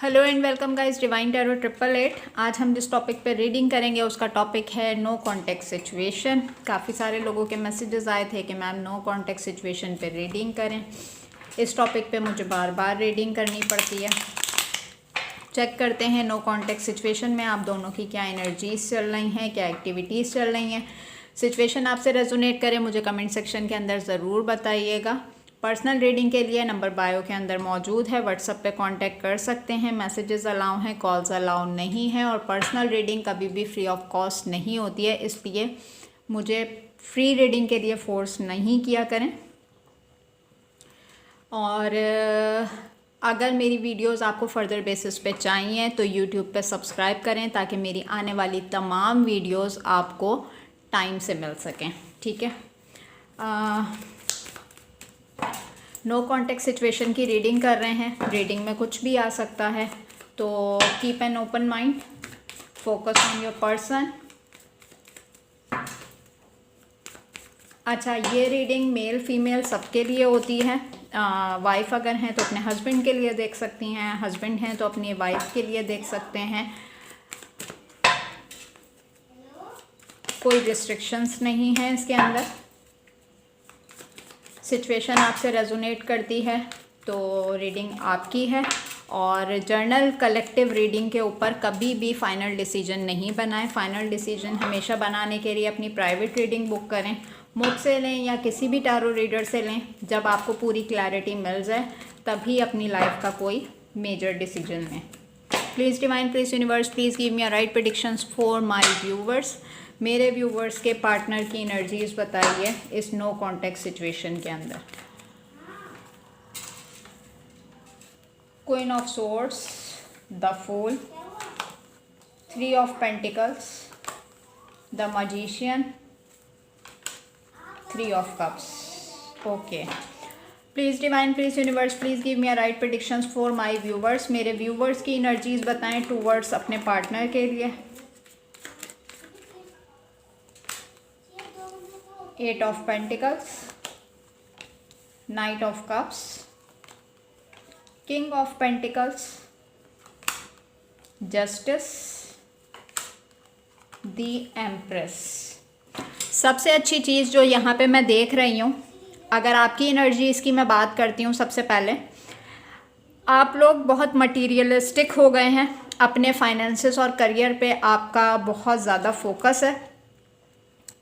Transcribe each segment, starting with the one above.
Hello and welcome guys, divine tarot 888। आज हम जिस टॉपिक पे रीडिंग करेंगे उसका टॉपिक है नो कॉन्टेक्ट सिचुएशन। काफ़ी सारे लोगों के मैसेजेस आए थे कि मैम नो कॉन्टेक्ट सिचुएशन पे रीडिंग करें। इस टॉपिक पे मुझे बार बार रीडिंग करनी पड़ती है। चेक करते हैं नो कॉन्टेक्ट सिचुएशन में आप दोनों की क्या एनर्जीज चल रही हैं, क्या एक्टिविटीज़ चल रही हैं। सिचुएशन आपसे रेजोनेट करे मुझे कमेंट सेक्शन के अंदर ज़रूर बताइएगा। पर्सनल रीडिंग के लिए नंबर बायो के अंदर मौजूद है, व्हाट्सएप पे कांटेक्ट कर सकते हैं। मैसेजेस अलाउ हैं, कॉल्स अलाउ नहीं है और पर्सनल रीडिंग कभी भी फ्री ऑफ कॉस्ट नहीं होती है, इसलिए मुझे फ्री रीडिंग के लिए फोर्स नहीं किया करें। और अगर मेरी वीडियोस आपको फर्दर बेसिस पे चाहिए तो यूट्यूब पे सब्सक्राइब करें ताकि मेरी आने वाली तमाम वीडियोस आपको टाइम से मिल सकें, ठीक है। नो कॉन्टेक्ट सिचुएशन की रीडिंग कर रहे हैं। रीडिंग में कुछ भी आ सकता है, तो keep an open mind, focus on your person. अच्छा, ये रीडिंग मेल फीमेल सबके लिए होती है। वाइफ अगर हैं तो अपने हस्बैंड के लिए देख सकती हैं, हस्बैंड हैं तो अपनी वाइफ के लिए देख सकते हैं। कोई रिस्ट्रिक्शंस नहीं है इसके अंदर। सिचुएशन आपसे रेजोनेट करती है तो रीडिंग आपकी है। और जर्नल कलेक्टिव रीडिंग के ऊपर कभी भी फाइनल डिसीजन नहीं बनाएं। फाइनल डिसीजन हमेशा बनाने के लिए अपनी प्राइवेट रीडिंग बुक करें, मुझसे लें या किसी भी टैरो रीडर से लें। जब आपको पूरी क्लैरिटी मिल जाए तभी अपनी लाइफ का कोई मेजर डिसीजन लें। Please divine, please universe, please give me a right predictions for my viewers. मेरे व्यूवर्स के पार्टनर की एनर्जीज बताइए इस नो कॉन्टेक्ट सिचुएशन के अंदर। Queen of swords, the fool, 3 of pentacles, the magician, 3 of cups. Okay, please divine, please universe, please give me a right predictions for my viewers. मेरे viewers की energies बताएं towards अपने partner के लिए। 8 of Pentacles, Knight of Cups, King of Pentacles, Justice, The Empress। सबसे अच्छी चीज़ जो यहाँ पे मैं देख रही हूँ, अगर आपकी एनर्जी इसकी मैं बात करती हूँ, सबसे पहले आप लोग बहुत मटीरियलिस्टिक हो गए हैं। अपने फाइनेंसेस और करियर पे आपका बहुत ज़्यादा फोकस है।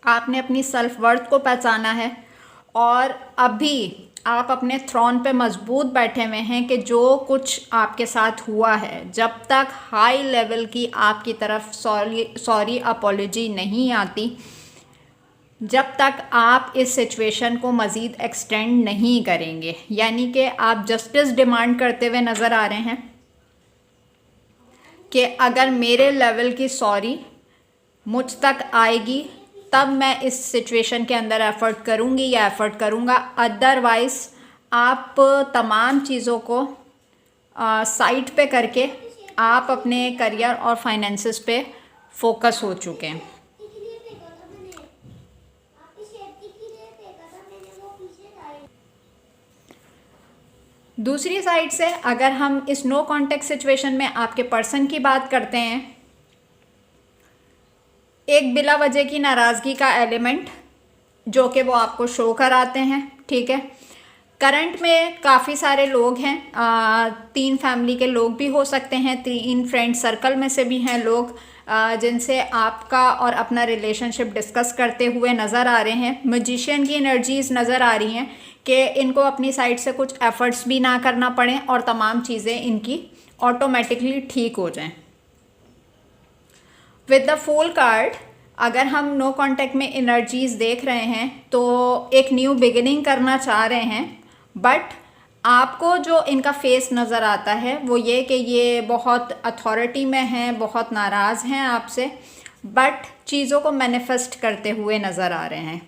आपने अपनी सेल्फ वर्थ को पहचाना है और अभी आप अपने थ्रोन पे मजबूत बैठे हुए हैं कि जो कुछ आपके साथ हुआ है, जब तक हाई लेवल की आपकी तरफ सॉरी अपॉलॉजी नहीं आती, जब तक आप इस सिचुएशन को मज़ीद एक्सटेंड नहीं करेंगे। यानी कि आप जस्टिस डिमांड करते हुए नज़र आ रहे हैं कि अगर मेरे लेवल की सॉरी मुझ तक आएगी तब मैं इस सिचुएशन के अंदर एफर्ट करूँगी या एफर्ट करूँगा, अदरवाइज़ आप तमाम चीज़ों को साइड पे करके आप अपने करियर और फाइनेंसेस पे फोकस हो चुके हैं। दूसरी साइड से अगर हम इस नो कॉन्टेक्ट सिचुएशन में आपके पर्सन की बात करते हैं, एक बिला वजह की नाराज़गी का एलिमेंट जो कि वो आपको शो कराते हैं, ठीक है। करंट में काफ़ी सारे लोग हैं, 3 फैमिली के लोग भी हो सकते हैं, 3 फ्रेंड सर्कल में से भी हैं लोग जिनसे आपका और अपना रिलेशनशिप डिस्कस करते हुए नज़र आ रहे हैं। मैजिशियन की एनर्जीज नज़र आ रही हैं कि इनको अपनी साइड से कुछ एफर्ट्स भी ना करना पड़े और तमाम चीज़ें इनकी ऑटोमेटिकली ठीक हो जाएं। विद द फूल कार्ड, अगर हम नो कॉन्टेक्ट में एनर्जीज देख रहे हैं तो एक न्यू बिगिनिंग करना चाह रहे हैं, बट आपको जो इनका फेस नज़र आता है वो ये कि ये बहुत अथॉरिटी में हैं, बहुत नाराज़ हैं आपसे, बट चीज़ों को मैनिफेस्ट करते हुए नज़र आ रहे हैं।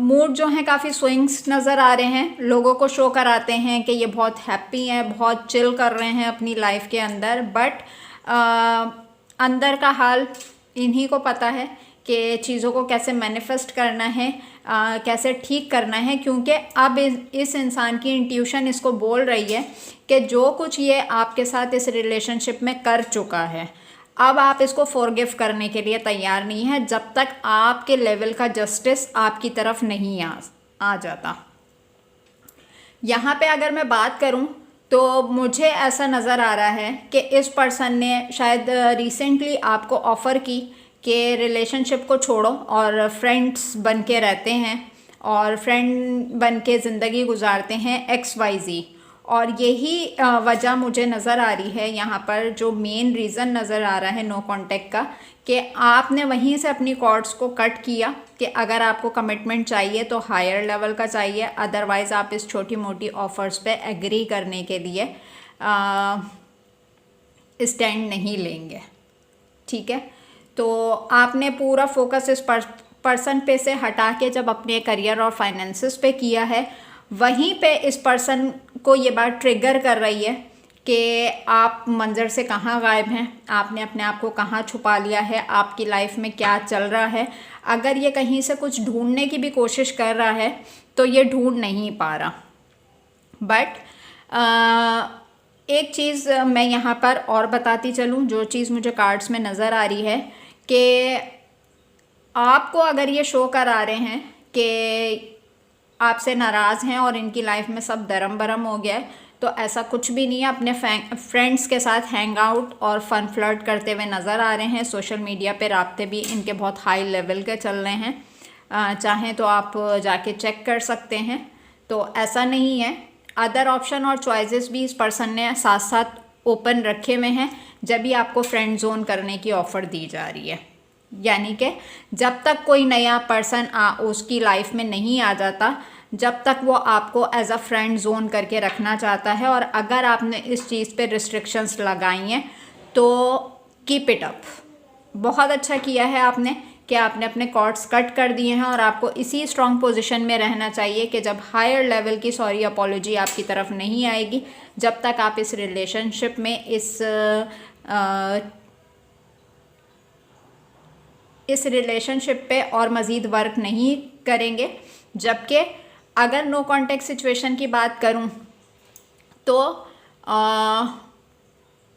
मूड जो हैं काफ़ी स्विंग्स नज़र आ रहे हैं, लोगों को शो कराते हैं कि ये बहुत हैप्पी हैं, बहुत चिल कर रहे हैं अपनी लाइफ के अंदर, बट अंदर का हाल इन्हीं को पता है कि चीज़ों को कैसे मैनिफेस्ट करना है, कैसे ठीक करना है, क्योंकि अब इस इंसान की इंट्यूशन इसको बोल रही है कि जो कुछ ये आपके साथ इस रिलेशनशिप में कर चुका है, अब आप इसको फॉरगिव करने के लिए तैयार नहीं है जब तक आपके लेवल का जस्टिस आपकी तरफ नहीं आ जाता। यहाँ पे अगर मैं बात करूँ तो मुझे ऐसा नज़र आ रहा है कि इस पर्सन ने शायद रिसेंटली आपको ऑफ़र की कि रिलेशनशिप को छोड़ो और फ्रेंड्स बन के रहते हैं और फ्रेंड बन के ज़िंदगी गुजारते हैं XYZ। और यही वजह मुझे नज़र आ रही है यहाँ पर, जो मेन रीज़न नज़र आ रहा है नो कांटेक्ट का, कि आपने वहीं से अपनी कॉर्ड्स को कट किया कि अगर आपको कमिटमेंट चाहिए तो हायर लेवल का चाहिए, अदरवाइज़ आप इस छोटी मोटी ऑफ़र्स पे एग्री करने के लिए स्टैंड नहीं लेंगे। ठीक है, तो आपने पूरा फोकस इस पर्सन पे से हटा के जब अपने करियर और फाइनेंसिस पे किया है, वहीं पे इस पर्सन को ये बात ट्रिगर कर रही है कि आप मंजर से कहाँ गायब हैं, आपने अपने आप को कहाँ छुपा लिया है, आपकी लाइफ में क्या चल रहा है। अगर ये कहीं से कुछ ढूंढने की भी कोशिश कर रहा है तो ये ढूंढ नहीं पा रहा। बट एक चीज़ मैं यहाँ पर और बताती चलूँ, जो चीज़ मुझे कार्ड्स में नज़र आ रही है कि आपको अगर ये शो करा रहे हैं कि आपसे नाराज़ हैं और इनकी लाइफ में सब दरम बरम हो गया है, तो ऐसा कुछ भी नहीं है। अपने फ्रेंड्स के साथ हैंग आउट और फन फ्लर्ट करते हुए नज़र आ रहे हैं। सोशल मीडिया पे राब्ते भी इनके बहुत हाई लेवल के चल रहे हैं, चाहें तो आप जाके चेक कर सकते हैं। तो ऐसा नहीं है, अदर ऑप्शन और चॉइसेस भी इस पर्सन ने साथ साथ ओपन रखे हुए हैं जब भी आपको फ्रेंड जोन करने की ऑफ़र दी जा रही है। यानी कि जब तक कोई नया पर्सन उसकी लाइफ में नहीं आ जाता, जब तक वो आपको एज अ फ्रेंड जोन करके रखना चाहता है। और अगर आपने इस चीज़ पे रिस्ट्रिक्शंस लगाई हैं तो कीप इट अप। बहुत अच्छा किया है आपने कि आपने अपने कॉर्ड्स कट कर दिए हैं और आपको इसी स्ट्रॉन्ग पोजीशन में रहना चाहिए कि जब हायर लेवल की सॉरी अपॉलॉजी आपकी तरफ नहीं आएगी, जब तक आप इस रिलेशनशिप में इस रिलेशनशिप पे और मज़ीद वर्क नहीं करेंगे। जबकि अगर नो कांटेक्ट सिचुएशन की बात करूं तो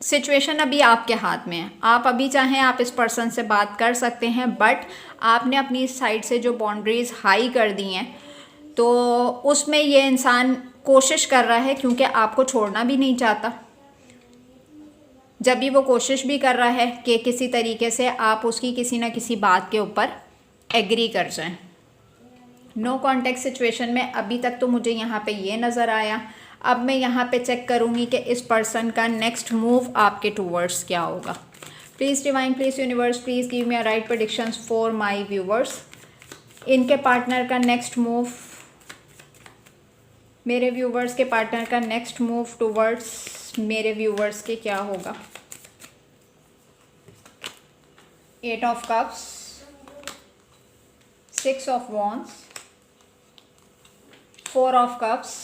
सिचुएशन अभी आपके हाथ में है। आप अभी चाहें आप इस पर्सन से बात कर सकते हैं, बट आपने अपनी साइड से जो बाउंड्रीज़ हाई कर दी हैं तो उसमें ये इंसान कोशिश कर रहा है, क्योंकि आपको छोड़ना भी नहीं चाहता। जब भी वो कोशिश भी कर रहा है कि किसी तरीके से आप उसकी किसी ना किसी बात के ऊपर एग्री कर जाएं। नो कांटेक्ट सिचुएशन में अभी तक तो मुझे यहाँ पे ये नज़र आया। अब मैं यहाँ पे चेक करूँगी कि इस पर्सन का नेक्स्ट मूव आपके टूवर्ड्स क्या होगा। Please divine, please universe, please give me a right predictions for my viewers. इनके पार्टनर का नेक्स्ट मूव, मेरे व्यूवर्स के पार्टनर का नेक्स्ट मूव टूवर्ड्स मेरे व्यूवर्स के क्या होगा। 8 of cups, 6 of wands, 4 of cups,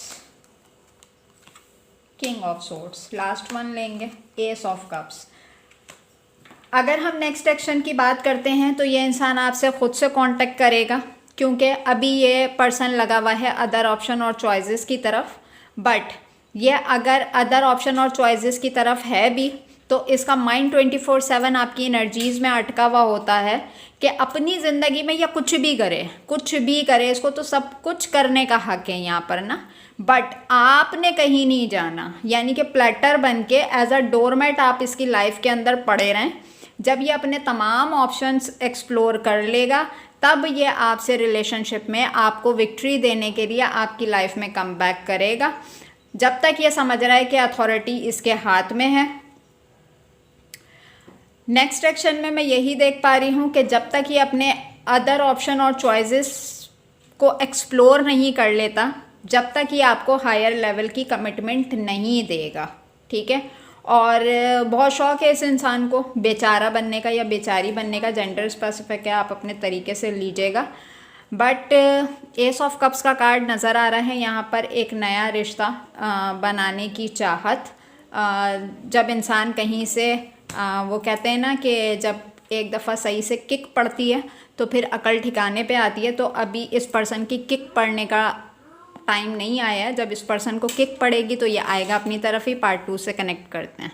king of swords, last one लेंगे एस ऑफ कप्स। अगर हम नेक्स्ट एक्शन की बात करते हैं तो ये इंसान आपसे ख़ुद से कांटेक्ट करेगा, क्योंकि अभी ये पर्सन लगा हुआ है अदर ऑप्शन और चॉइसेस की तरफ। बट ये अगर अदर ऑप्शन और चॉइसेस की तरफ है भी तो इसका माइंड 24/7 आपकी एनर्जीज़ में अटका हुआ होता है कि अपनी ज़िंदगी में या कुछ भी करे, इसको तो सब कुछ करने का हक है यहाँ पर ना। बट आपने कहीं नहीं जाना, यानी कि प्लेटर बन के एज अ डोरमेट आप इसकी लाइफ के अंदर पड़े रहें। जब ये अपने तमाम ऑप्शंस एक्सप्लोर कर लेगा तब ये आपसे रिलेशनशिप में आपको विक्ट्री देने के लिए आपकी लाइफ में कम बैक करेगा। जब तक ये समझ रहा है कि अथॉरिटी इसके हाथ में है। नेक्स्ट एक्शन में मैं यही देख पा रही हूँ कि जब तक ये अपने अदर ऑप्शन और चॉइसेस को एक्सप्लोर नहीं कर लेता, जब तक ये आपको हायर लेवल की कमिटमेंट नहीं देगा। ठीक है, और बहुत शौक़ है इस इंसान को बेचारा बनने का या बेचारी बनने का, जेंडर स्पेसिफिक है, आप अपने तरीके से लीजिएगा। बट एस ऑफ कप्स का कार्ड नज़र आ रहा है यहाँ पर, एक नया रिश्ता बनाने की चाहत। जब इंसान कहीं से वो कहते हैं ना कि जब एक दफ़ा सही से किक पड़ती है तो फिर अकल ठिकाने पे आती है। तो अभी इस पर्सन की किक पड़ने का टाइम नहीं आया है। जब इस पर्सन को किक पड़ेगी तो ये आएगा अपनी तरफ ही। पार्ट 2 से कनेक्ट करते हैं।